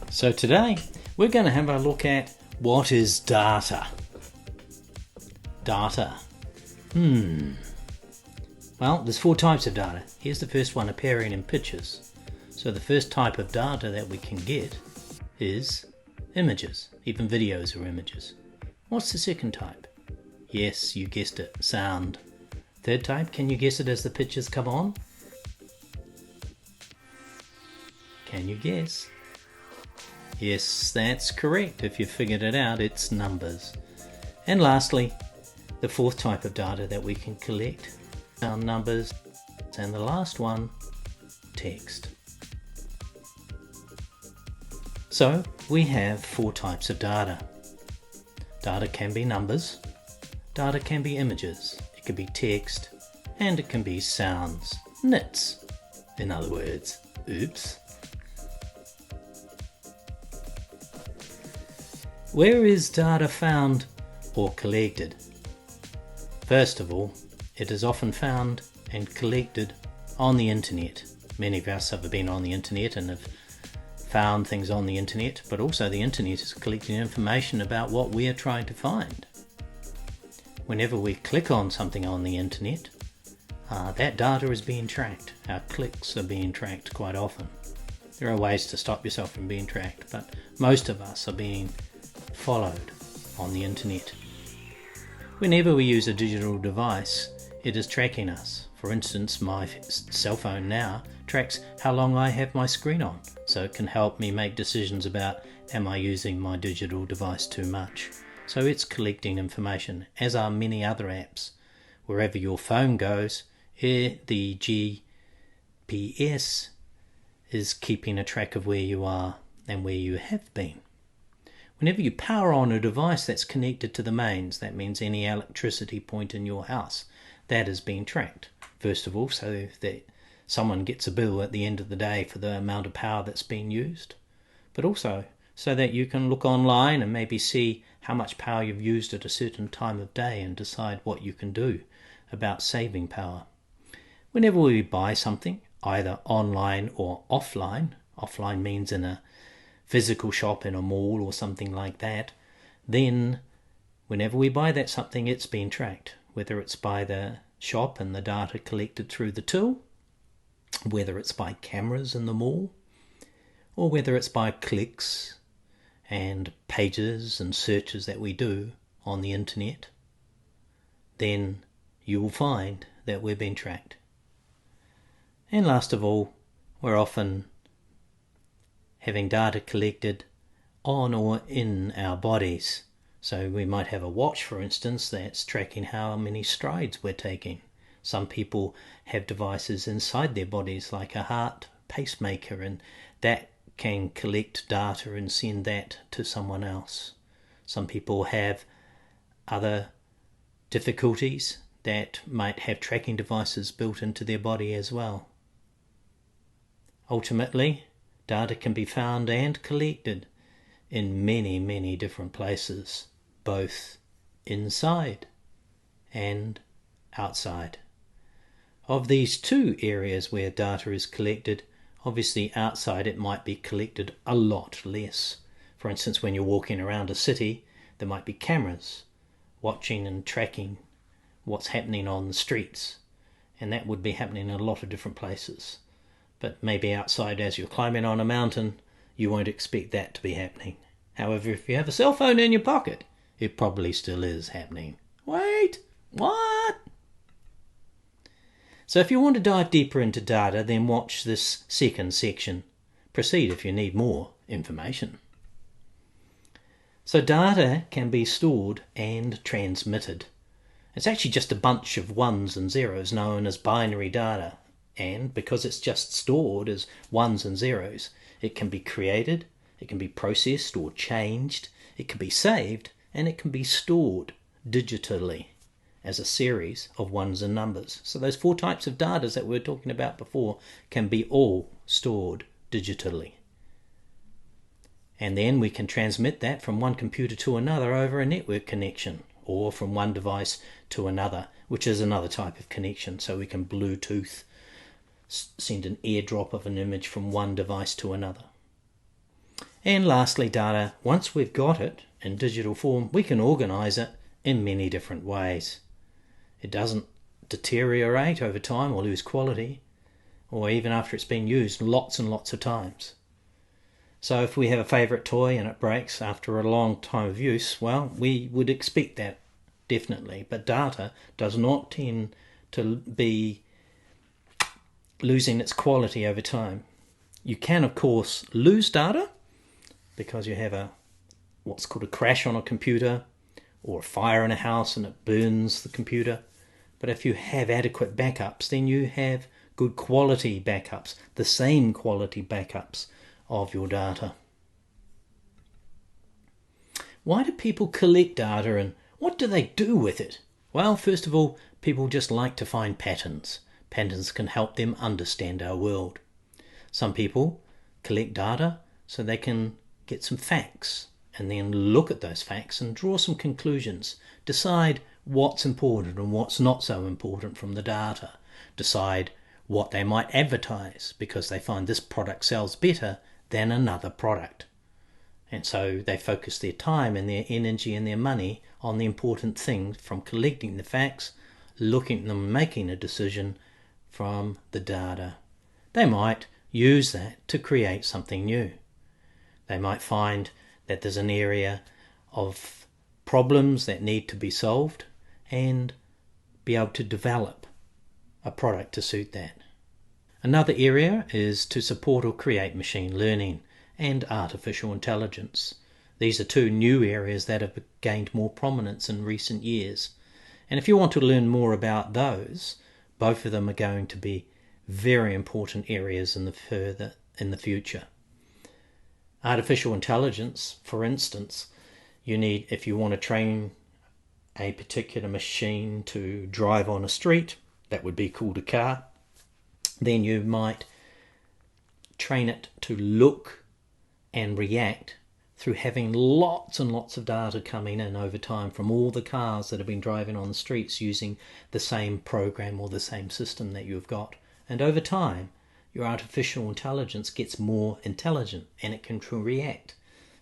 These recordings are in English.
So today we're going to have a look at what is data. Data. Well, there's 4 types of data. Here's the first one, appearing in pictures. So the first type of data that we can get is images. Even videos are images. What's the second type? Yes, you guessed it, sound. Third type, can you guess it as the pictures come on? Can you guess? Yes, that's correct. If you figured it out, it's numbers. And lastly, the fourth type of data that we can collect are numbers. And the last one, text. So we have 4 types of data. Data can be numbers, data can be images, it can be text, and it can be sounds. Nits, in other words. Oops. Where is data found or collected? First of all, it is often found and collected on the internet. Many of us have been on the internet and have found things on the internet, but also the internet is collecting information about what we are trying to find. Whenever we click on something on the internet, that data is being tracked. Our clicks are being tracked quite often. There are ways to stop yourself from being tracked, but most of us are being followed on the internet. Whenever we use a digital device, it is tracking us. For instance, my cell phone now tracks how long I have my screen on, so it can help me make decisions about, am I using my digital device too much? So it's collecting information, as are many other apps. Wherever your phone goes, the GPS is keeping a track of where you are and where you have been. Whenever you power on a device that's connected to the mains, that means any electricity point in your house, that is being tracked. First of all, so that someone gets a bill at the end of the day for the amount of power that's being used, but also so that you can look online and maybe see how much power you've used at a certain time of day and decide what you can do about saving power. Whenever we buy something, either online or offline means in a physical shop in a mall or something like that, then whenever we buy that something, it's being tracked, whether it's by the shop and the data collected through the till, whether it's by cameras in the mall, or whether it's by clicks and pages and searches that we do on the internet, then you will find that we're being tracked. And last of all, we're often having data collected on or in our bodies. So we might have a watch, for instance, that's tracking how many strides we're taking. Some people have devices inside their bodies like a heart pacemaker, and that can collect data and send that to someone else. Some people have other difficulties that might have tracking devices built into their body as well. Ultimately, data can be found and collected in many, many different places, both inside and outside. Of these 2 areas where data is collected, obviously outside it might be collected a lot less. For instance, when you're walking around a city, there might be cameras watching and tracking what's happening on the streets, and that would be happening in a lot of different places. But maybe outside, as you're climbing on a mountain, you won't expect that to be happening. However, if you have a cell phone in your pocket, it probably still is happening. Wait, what? So if you want to dive deeper into data, then watch this second section. Proceed if you need more information. So data can be stored and transmitted. It's actually just a bunch of ones and zeros known as binary data. And because it's just stored as ones and zeros, it can be created, it can be processed or changed, it can be saved, and it can be stored digitally as a series of ones and numbers. So those 4 types of data that we were talking about before can be all stored digitally. And then we can transmit that from one computer to another over a network connection, or from one device to another, which is another type of connection. So we can Bluetooth send an airdrop of an image from one device to another. And lastly, data, once we've got it in digital form, we can organise it in many different ways. It doesn't deteriorate over time or lose quality, or even after it's been used lots and lots of times. So if we have a favourite toy and it breaks after a long time of use, well, we would expect that, definitely. But data does not tend to be losing its quality over time. You can, of course, lose data because you have what's called a crash on a computer, or a fire in a house and it burns the computer. But if you have adequate backups, then you have good quality backups, the same quality backups of your data. Why do people collect data and what do they do with it? Well, first of all, people just like to find patterns. Patterns can help them understand our world. Some people collect data so they can get some facts and then look at those facts and draw some conclusions, decide what's important and what's not so important from the data, decide what they might advertise because they find this product sells better than another product. And so they focus their time and their energy and their money on the important things, from collecting the facts, looking at them, making a decision from the data. They might use that to create something new. They might find that there's an area of problems that need to be solved and be able to develop a product to suit that. Another area is to support or create machine learning and artificial intelligence. These are two new areas that have gained more prominence in recent years. And if you want to learn more about those, both of them are going to be very important areas in the future. Artificial intelligence, for instance, you need, if you want to train a particular machine to drive on a street, that would be called a car, then you might train it to look and react through having lots and lots of data coming in over time from all the cars that have been driving on the streets using the same program or the same system that you've got. And over time, your artificial intelligence gets more intelligent and it can react.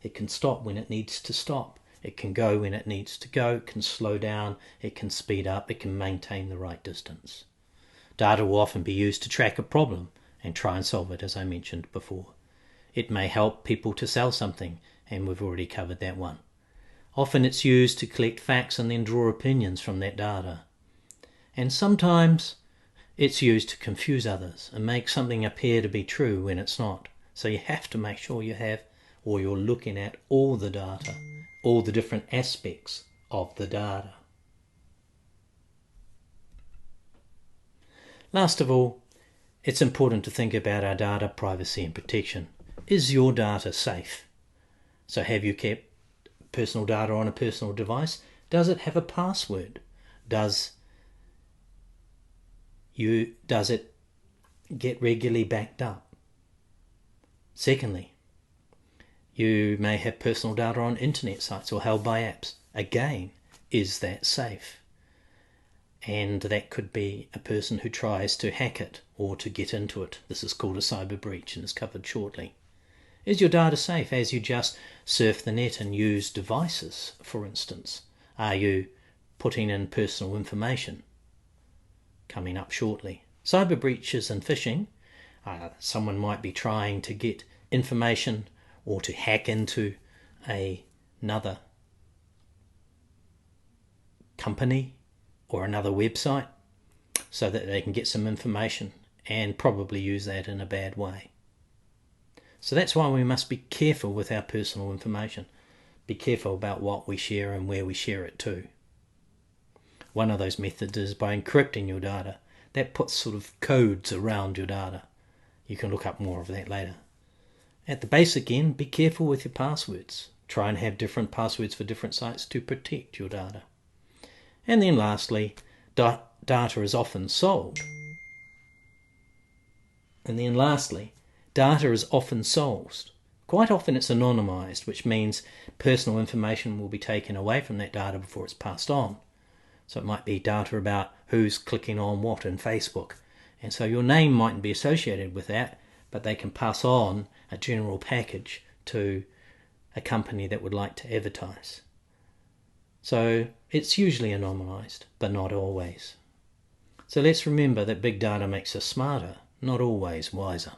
It can stop when it needs to stop. It can go when it needs to go. It can slow down. It can speed up. It can maintain the right distance. Data will often be used to track a problem and try and solve it, as I mentioned before. It may help people to sell something, and we've already covered that one. Often it's used to collect facts and then draw opinions from that data. And sometimes it's used to confuse others and make something appear to be true when it's not. So you have to make sure you have, or you're looking at all the data, all the different aspects of the data. Last of all, it's important to think about our data privacy and protection. Is your data safe? So have you kept personal data on a personal device? Does it have a password? Does it get regularly backed up? Secondly, you may have personal data on internet sites or held by apps. Again, is that safe? And that could be a person who tries to hack it or to get into it. This is called a cyber breach and is covered shortly. Is your data safe as you just surf the net and use devices, for instance? Are you putting in personal information? Coming up shortly. Cyber breaches and phishing. Someone might be trying to get information or to hack into another company or another website so that they can get some information and probably use that in a bad way. So that's why we must be careful with our personal information. Be careful about what we share and where we share it to. One of those methods is by encrypting your data. That puts sort of codes around your data. You can look up more of that later. At the basic end, be careful with your passwords. Try and have different passwords for different sites to protect your data. And then lastly, data is often sold. Data is often sold. Quite often it's anonymized, which means personal information will be taken away from that data before it's passed on. So it might be data about who's clicking on what in Facebook, And so your name mightn't be associated with that, but they can pass on a general package to a company that would like to advertise. So it's usually anonymized, but not always. So let's remember that big data makes us smarter, not always wiser.